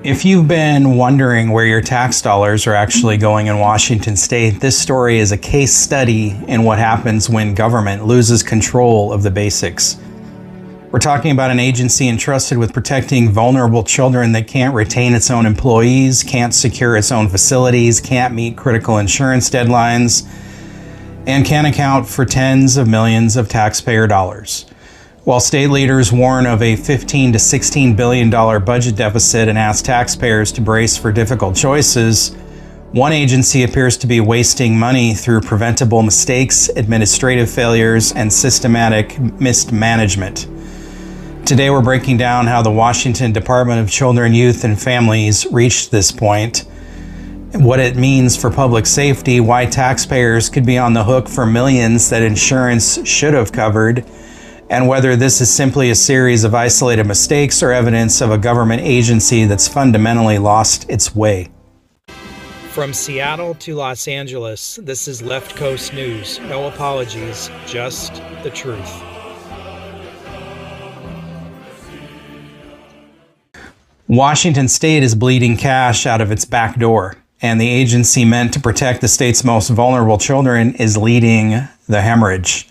If you've been wondering where your tax dollars are actually going in Washington state, this story is a case study in what happens when government loses control of the basics. We're talking about an agency entrusted with protecting vulnerable children that can't retain its own employees, can't secure its own facilities, can't meet critical insurance deadlines, and can't account for tens of millions of taxpayer dollars. While state leaders warn of a $15 to $16 billion budget deficit and ask taxpayers to brace for difficult choices, one agency appears to be wasting money through preventable mistakes, administrative failures, and systematic mismanagement. Today we're breaking down how the Washington Department of Children, Youth, and Families reached this point, what it means for public safety, why taxpayers could be on the hook for millions that insurance should have covered, and whether this is simply a series of isolated mistakes or evidence of a government agency that's fundamentally lost its way. From Seattle to Los Angeles, this is Left Coast News. No apologies, just the truth. Washington state is bleeding cash out of its back door, and the agency meant to protect the state's most vulnerable children is leading the hemorrhage.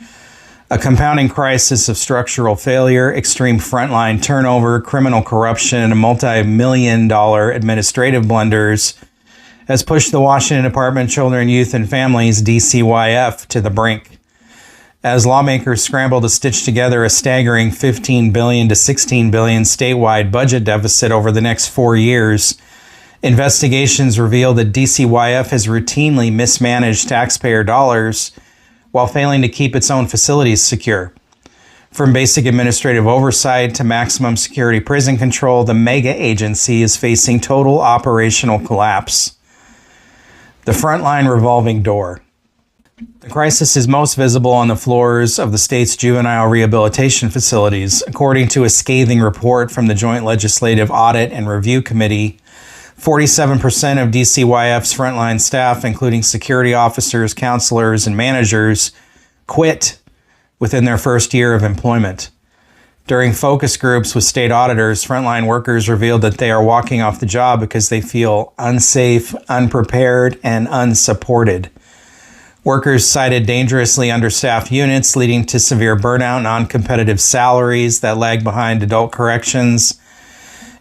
A compounding crisis of structural failure, extreme frontline turnover, criminal corruption, and multi-million-dollar administrative blunders has pushed the Washington Department of Children, Youth, and Families, DCYF, to the brink. As lawmakers scramble to stitch together a staggering $15 billion to $16 billion statewide budget deficit over the next 4 years, investigations reveal that DCYF has routinely mismanaged taxpayer dollars while failing to keep its own facilities secure. From basic administrative oversight to maximum security prison control, the mega agency is facing total operational collapse. The frontline revolving door. The crisis is most visible on the floors of the state's juvenile rehabilitation facilities. According to a scathing report from the Joint Legislative Audit and Review Committee, 47% of DCYF's frontline staff, including security officers, counselors, and managers, quit within their first year of employment. During focus groups with state auditors, frontline workers revealed that they are walking off the job because they feel unsafe, unprepared, and unsupported. Workers cited dangerously understaffed units, leading to severe burnout, non-competitive salaries that lag behind adult corrections,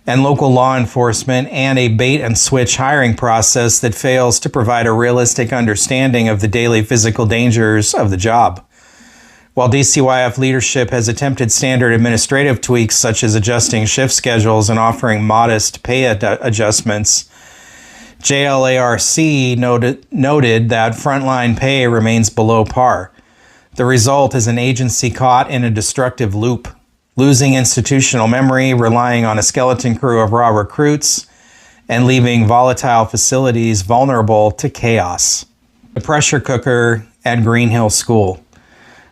and local law enforcement, and a bait-and-switch hiring process that fails to provide a realistic understanding of the daily physical dangers of the job. While DCYF leadership has attempted standard administrative tweaks such as adjusting shift schedules and offering modest pay adjustments, JLARC noted that frontline pay remains below par. The result is an agency caught in a destructive loop, losing institutional memory, relying on a skeleton crew of raw recruits, and leaving volatile facilities vulnerable to chaos. The pressure cooker at Green Hill School.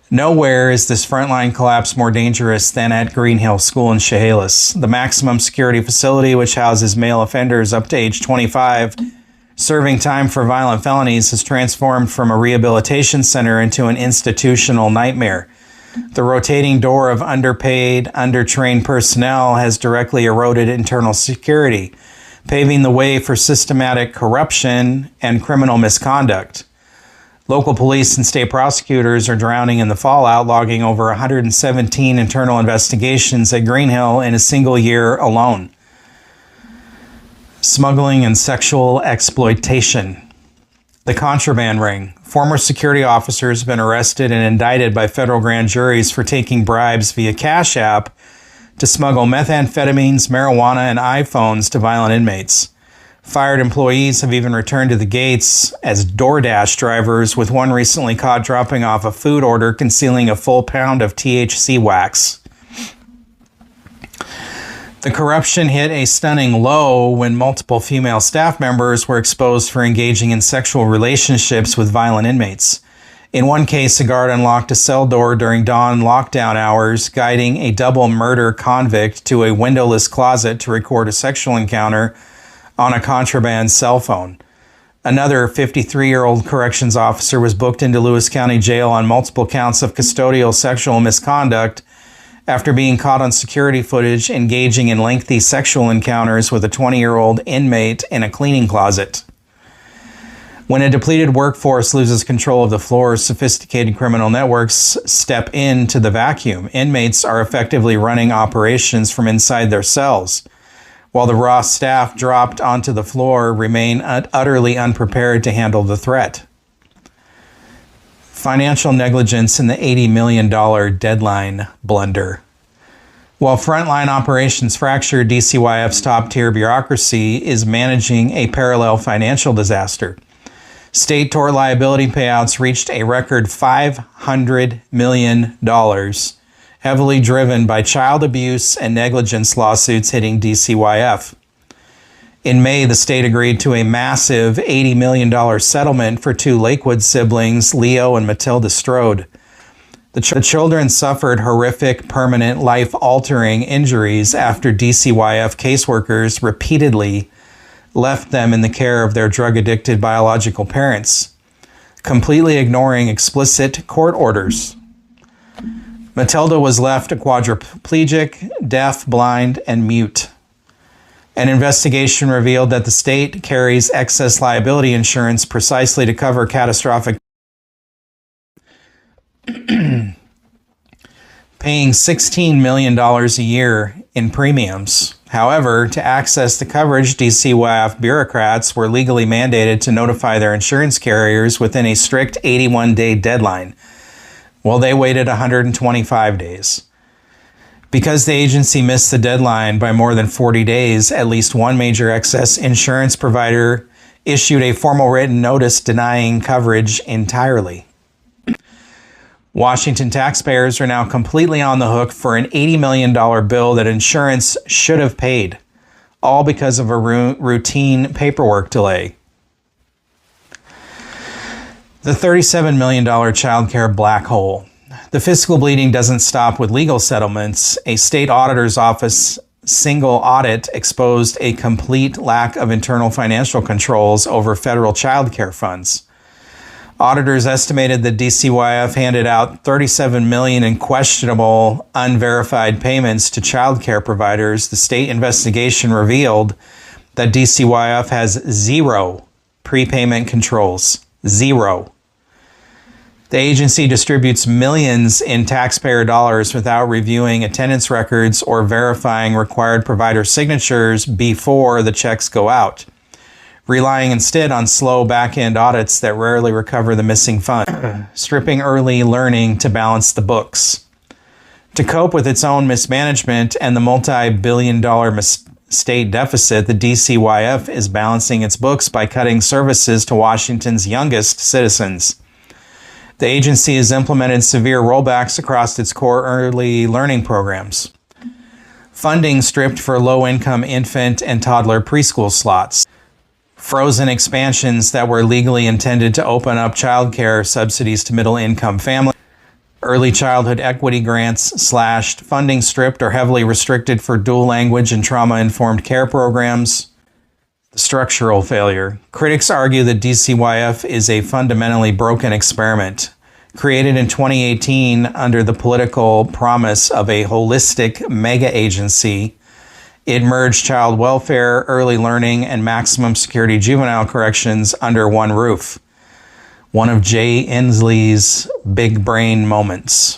Nowhere is this frontline collapse more dangerous than at Green Hill School in Chehalis. The maximum security facility, which houses male offenders up to age 25, serving time for violent felonies, has transformed from a rehabilitation center into an institutional nightmare. The rotating door of underpaid, undertrained personnel has directly eroded internal security, paving the way for systematic corruption and criminal misconduct. Local police and state prosecutors are drowning in the fallout, logging over 117 internal investigations at Green Hill in a single year alone. Smuggling and sexual exploitation. The contraband ring. Former security officers have been arrested and indicted by federal grand juries for taking bribes via Cash App to smuggle methamphetamines, marijuana, and iPhones to violent inmates. Fired employees have even returned to the gates as DoorDash drivers, with one recently caught dropping off a food order concealing a full pound of THC wax. The corruption hit a stunning low when multiple female staff members were exposed for engaging in sexual relationships with violent inmates. In one case, a guard unlocked a cell door during dawn lockdown hours, guiding a double murder convict to a windowless closet to record a sexual encounter on a contraband cell phone. Another 53-year-old corrections officer was booked into Lewis County Jail on multiple counts of custodial sexual misconduct after being caught on security footage engaging in lengthy sexual encounters with a 20-year-old inmate in a cleaning closet. When a depleted workforce loses control of the floor, sophisticated criminal networks step into the vacuum. Inmates are effectively running operations from inside their cells, while the raw staff dropped onto the floor remain utterly unprepared to handle the threat. Financial negligence in the $80 million deadline blunder. While frontline operations fracture, DCYF's top-tier bureaucracy is managing a parallel financial disaster. State tort liability payouts reached a record $500 million, heavily driven by child abuse and negligence lawsuits hitting DCYF. In May, the state agreed to a massive $80 million settlement for two Lakewood siblings, Leo and Matilda Strode. The children suffered horrific, permanent, life-altering injuries after DCYF caseworkers repeatedly left them in the care of their drug-addicted biological parents, completely ignoring explicit court orders. Matilda was left a quadriplegic, deaf, blind, and mute. An investigation revealed that the state carries excess liability insurance precisely to cover catastrophic, paying $16 million a year in premiums. However, to access the coverage, DCYF bureaucrats were legally mandated to notify their insurance carriers within a strict 81-day deadline. Well, they waited 125 days. Because the agency missed the deadline by more than 40 days, at least one major excess insurance provider issued a formal written notice denying coverage entirely. Washington taxpayers are now completely on the hook for an $80 million bill that insurance should have paid, all because of a routine paperwork delay. The $37 million child care black hole. The fiscal bleeding doesn't stop with legal settlements. A state auditor's office single audit exposed a complete lack of internal financial controls over federal child care funds. Auditors estimated that DCYF handed out $37 million in questionable, unverified payments to child care providers. The state investigation revealed that DCYF has zero prepayment controls. Zero. The agency distributes millions in taxpayer dollars without reviewing attendance records or verifying required provider signatures before the checks go out, relying instead on slow back-end audits that rarely recover the missing funds, stripping early learning to balance the books. To cope with its own mismanagement and the multi-billion-dollar state deficit, the DCYF is balancing its books by cutting services to Washington's youngest citizens. The agency has implemented severe rollbacks across its core early learning programs. Funding stripped for low-income infant and toddler preschool slots. Frozen expansions that were legally intended to open up child care subsidies to middle-income families. Early childhood equity grants slashed. Funding stripped or heavily restricted for dual language and trauma-informed care programs. The structural failure. Critics argue that DCYF is a fundamentally broken experiment. Created in 2018 under the political promise of a holistic mega agency, it merged child welfare, early learning, and maximum security juvenile corrections under one roof. One of Jay Inslee's big brain moments.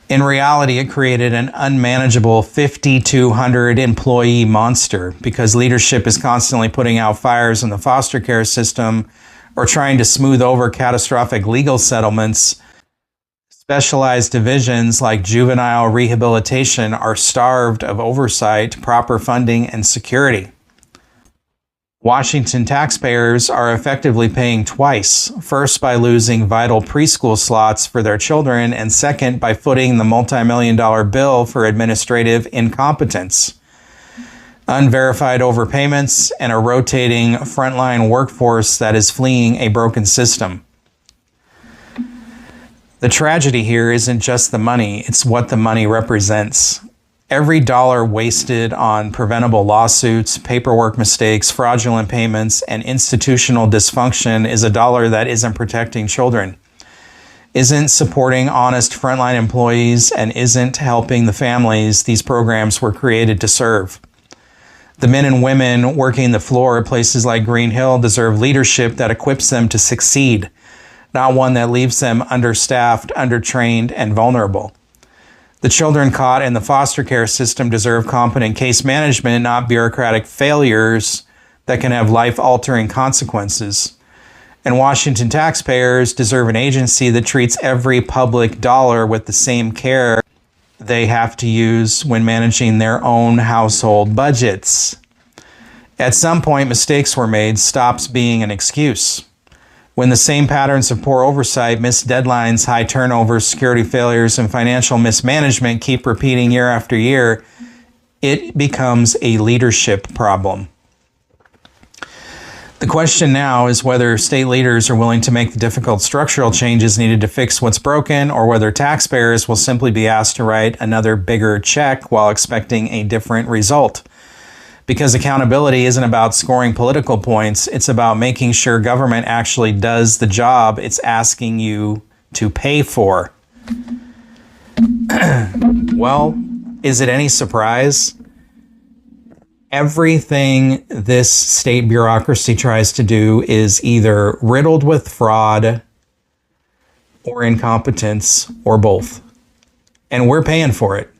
In reality, it created an unmanageable 5,200 employee monster because leadership is constantly putting out fires in the foster care system or trying to smooth over catastrophic legal settlements. Specialized divisions like juvenile rehabilitation are starved of oversight, proper funding, and security. Washington taxpayers are effectively paying twice, first by losing vital preschool slots for their children, and second by footing the multi-million-dollar bill for administrative incompetence, unverified overpayments, and a rotating frontline workforce that is fleeing a broken system. The tragedy here isn't just the money, it's what the money represents. Every dollar wasted on preventable lawsuits, paperwork mistakes, fraudulent payments, and institutional dysfunction is a dollar that isn't protecting children. isn't supporting honest frontline employees, and isn't helping the families these programs were created to serve. The men and women working the floor at places like Green Hill deserve leadership that equips them to succeed, not one that leaves them understaffed, undertrained, and vulnerable. The children caught in the foster care system deserve competent case management, not bureaucratic failures that can have life-altering consequences. And Washington taxpayers deserve an agency that treats every public dollar with the same care they have to use when managing their own household budgets. At some point, mistakes were made stops being an excuse. When the same patterns of poor oversight, missed deadlines, high turnover, security failures, and financial mismanagement keep repeating year after year, it becomes a leadership problem. The question now is whether state leaders are willing to make the difficult structural changes needed to fix what's broken, or whether taxpayers will simply be asked to write another bigger check while expecting a different result. Because accountability isn't about scoring political points, it's about making sure government actually does the job it's asking you to pay for. Well, is it any surprise? Everything this state bureaucracy tries to do is either riddled with fraud or incompetence or both. And we're paying for it.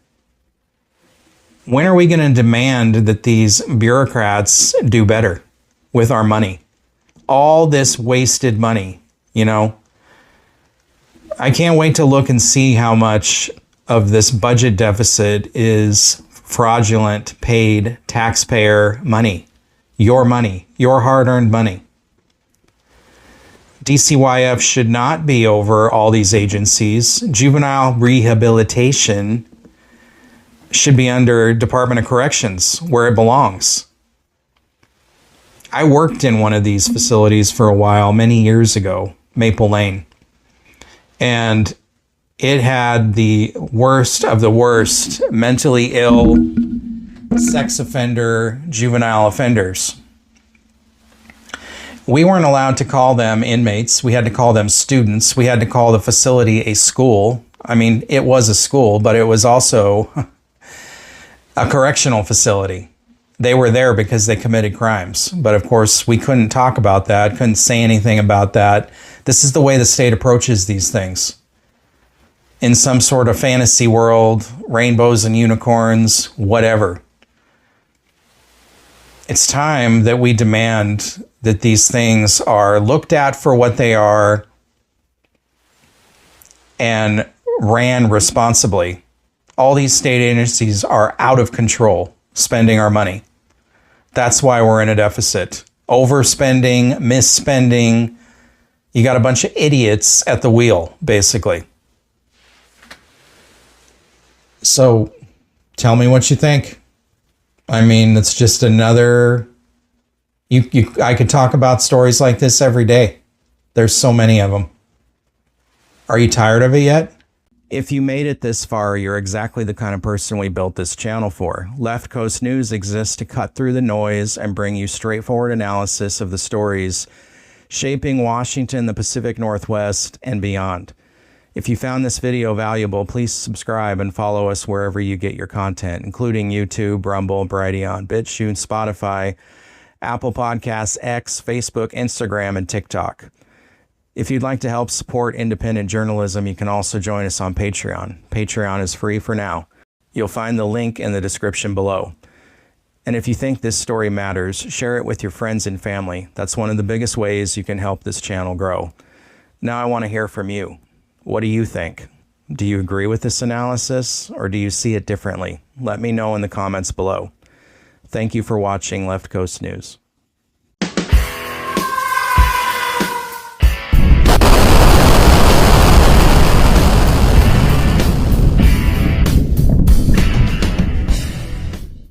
When are we going to demand that these bureaucrats do better with our money? All this wasted money, you know? I can't wait to look and see how much of this budget deficit is fraudulent, paid taxpayer money, your hard-earned money. DCYF should not be over all these agencies. Juvenile rehabilitation should be under Department of Corrections, where it belongs. I worked in one of these facilities for a while, many years ago, Maple Lane. And it had the worst of the worst mentally ill, sex offender, juvenile offenders. We weren't allowed to call them inmates. We had to call them students. We had to call the facility a school. I mean, it was a school, but it was also a correctional facility. They were there because they committed crimes. But of course, we couldn't talk about that, couldn't say anything about that. This is the way the state approaches these things. In some sort of fantasy world, rainbows and unicorns, whatever. It's time that we demand that these things are looked at for what they are and ran responsibly. All these state agencies are out of control spending our money. That's why we're in a deficit. Overspending, misspending. You got a bunch of idiots at the wheel, basically. So tell me what you think. I mean, it's just another... I could talk about stories like this every day. There's so many of them. Are you tired of it yet? If you made it this far, you're exactly the kind of person we built this channel for. Left Coast News exists to cut through the noise and bring you straightforward analysis of the stories shaping Washington, the Pacific Northwest, and beyond. If you found this video valuable, please subscribe and follow us wherever you get your content, including YouTube, Rumble, Brighteon, BitChute, Spotify, Apple Podcasts, X, Facebook, Instagram, and TikTok. If you'd like to help support independent journalism, you can also join us on Patreon. Patreon is free for now. You'll find the link in the description below. And if you think this story matters, share it with your friends and family. That's one of the biggest ways you can help this channel grow. Now I want to hear from you. What do you think? Do you agree with this analysis, or do you see it differently? Let me know in the comments below. Thank you for watching Left Coast News.